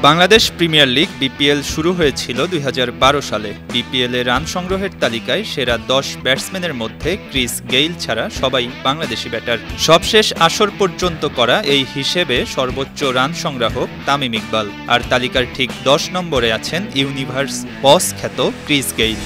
Bangladesh premier league BPL শুরু হয়েছিল ২০১২ সালে। বিপিএলে রান সংগ্রহের তালিকায় সেরা ১০ ব্যাটসম্যানের মধ্যে ক্রিস গেইল ছাড়া সবাই বাংলাদেশি ব্যাটার। সবশেষ আসর পর্যন্ত করা এই হিসেবে সর্বোচ্চ রান সংগ্রাহক তামিম ইকবাল, আর তালিকার ঠিক ১০ নম্বরে আছেন ইউনিভার্স বস খ্যাত ক্রিস গেইল।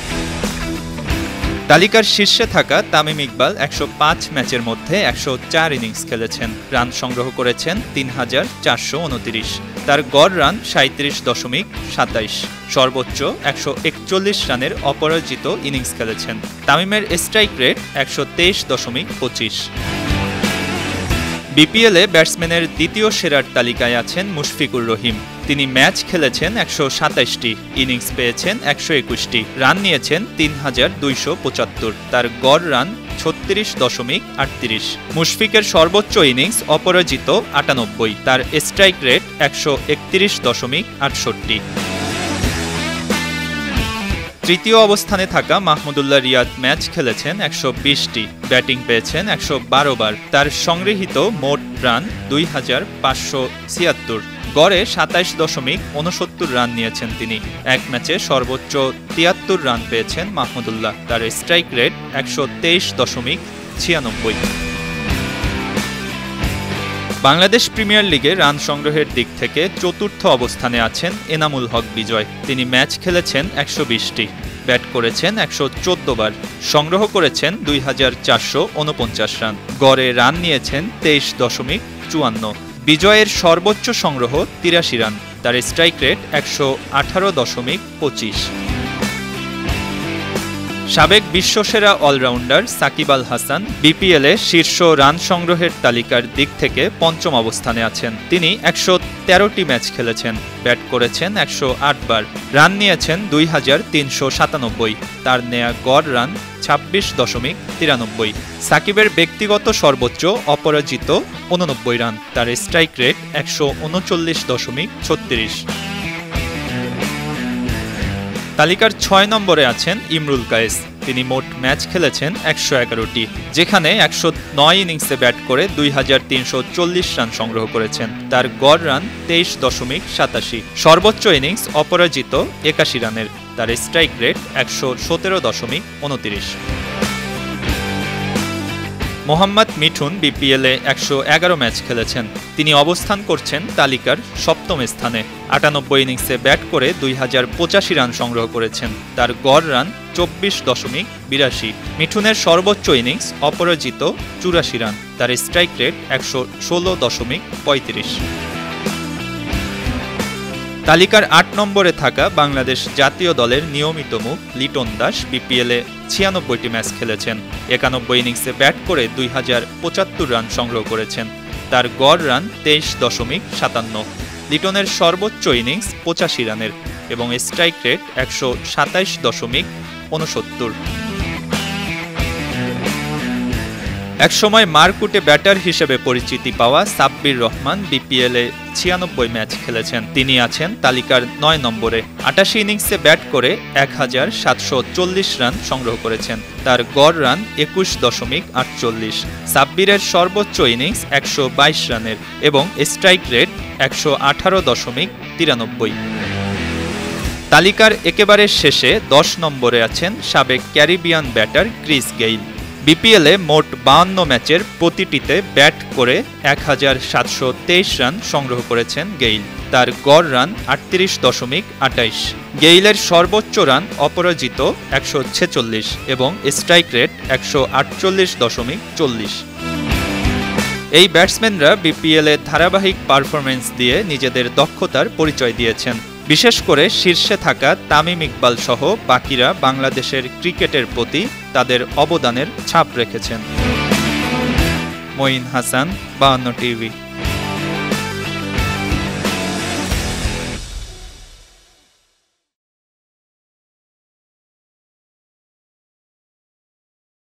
তালিকার শীর্ষে থাকা তামিম ইকবাল ১০৫ ম্যাচের মধ্যে ১০৪ ইনিংস খেলেছেন, রান সংগ্রহ করেছেন ৩,৪২৯। তার গড় রান ৩৭.২৭, সর্বোচ্চ ১৪১ রানের অপরাজিত ইনিংস খেলেছেন। তামিমের স্ট্রাইক রেট ১২৩.২৫। বিপিএলে ব্যাটসম্যানের দ্বিতীয় সেরার তালিকায় আছেন মুশফিকুর রহিম। তিনি ম্যাচ খেলেছেন ১২৭টি, ইনিংস পেয়েছেন ১২১টি, রান নিয়েছেন ৩,২৭৫। তার গড় রান ৩৬.৩৮। মুশফিকের সর্বোচ্চ ইনিংস অপরাজিত ৯৮, তার স্ট্রাইক রেট ১৩১.৬৮। তৃতীয় অবস্থানে থাকা মাহমুদুল্লাহ রিয়াদ ম্যাচ খেলেছেন ১২০টি, ব্যাটিং পেয়েছেন ১১২ বার। তার সংগৃহীত মোট রান ২,৫৭৬। গড়ে ২৭.৬৯ রান নিয়েছেন তিনি। এক ম্যাচে সর্বোচ্চ ৭৩ রান পেয়েছেন মাহমুদুল্লাহ। তার স্ট্রাইক রেট ১২৩.৯৬। বাংলাদেশ প্রিমিয়ার লিগে রান সংগ্রহের দিক থেকে চতুর্থ অবস্থানে আছেন এনামুল হক বিজয়। তিনি ম্যাচ খেলেছেন ১২০টি, ব্যাট করেছেন ১১৪ বার, সংগ্রহ করেছেন ২,৪৪৯ রান। গড়ে রান নিয়েছেন ২৩.৫৪। বিজয়ের সর্বোচ্চ সংগ্রহ ৮৩ রান, তার স্ট্রাইক রেট ১১৮.২৫। সাবেক বিশ্বসেরা অলরাউন্ডার সাকিব আল হাসান বিপিএলে শীর্ষ রান সংগ্রহের তালিকার দিক থেকে পঞ্চম অবস্থানে আছেন। তিনি ১১৩টি ম্যাচ খেলেছেন, ব্যাট করেছেন ১০৮ বার, রান নিয়েছেন ২,৩৯৭। তার নেয়া গড় রান ২৬.৯৩। সাকিবের ব্যক্তিগত সর্বোচ্চ অপরাজিত ৮৯ রান, তার স্ট্রাইক রেট ১৩৯.৩৬। তালিকার ৬ নম্বরে আছেন ইমরুল কায়েস। তিনি মোট ম্যাচ খেলেছেন ১১১টি, যেখানে ১০৯ ইনিংসে ব্যাট করে ২,৩৪০ রান সংগ্রহ করেছেন। তার গড় রান ২৩.৮৭। সর্বোচ্চ ইনিংস অপরাজিত ৮১ রানের, তার স্ট্রাইক রেট ১১৭.২৯। মোহাম্মদ মিঠুন বিপিএলে ১১১ ম্যাচ খেলেছেন। তিনি অবস্থান করছেন তালিকার সপ্তম স্থানে। ৯৮ ইনিংসে ব্যাট করে ২,০৮৫ রান সংগ্রহ করেছেন। তার গড় রান ২৪.৮২। মিঠুনের সর্বোচ্চ ইনিংস অপরাজিত ৮৪ রান, তার স্ট্রাইক রেট ১১৬.৩৫। তালিকার ৮ নম্বরে থাকা বাংলাদেশ জাতীয় দলের নিয়মিত মুখ লিটন দাস বিপিএলে ৯৬টি ম্যাচ খেলেছেন। ৯১ ইনিংসে ব্যাট করে ২,০৭৫ রান সংগ্রহ করেছেন। তার গড় রান ২৩.৫৭। লিটনের সর্বোচ্চ ইনিংস ৮৫ রানের এবং স্ট্রাইক রেট ১২৭.৬৯। একসময় মারকুটে ব্যাটার হিসেবে পরিচিতি পাওয়া সাব্বির রহমান বিপিএলে ৯৬ ম্যাচ খেলেছেন। তিনি আছেন তালিকার ৯ নম্বরে। ৮৮ ইনিংসে ব্যাট করে ১,৭৪০ রান সংগ্রহ করেছেন। তার গড় রান ২১.৪৮। সাব্বিরের সর্বোচ্চ ইনিংস ১২২ রানের এবং স্ট্রাইক রেট ১১৮.৯৩। তালিকার একেবারে শেষে ১০ নম্বরে আছেন সাবেক ক্যারিবিয়ান ব্যাটার ক্রিস গেইল। বিপিএলে মোট ৫২ ম্যাচের প্রতিটিতে ব্যাট করে ১,৭২৩ রান সংগ্রহ করেছেন গেইল। তার গড় রান ৩৮.২৮। গেইলের সর্বোচ্চ রান অপরাজিত ১৪৬ এবং স্ট্রাইক রেট ১৪৮.৪০। এই ব্যাটসম্যানরা বিপিএলে ধারাবাহিক পারফরম্যান্স দিয়ে নিজেদের দক্ষতার পরিচয় দিয়েছেন। বিশেষ করে শীর্ষে থাকা তামিম ইকবাল সহ বাকিরা বাংলাদেশের ক্রিকেটের প্রতি তাদের অবদানের ছাপ রেখেছেন। মঈন হাসান, ৫২ টিভি।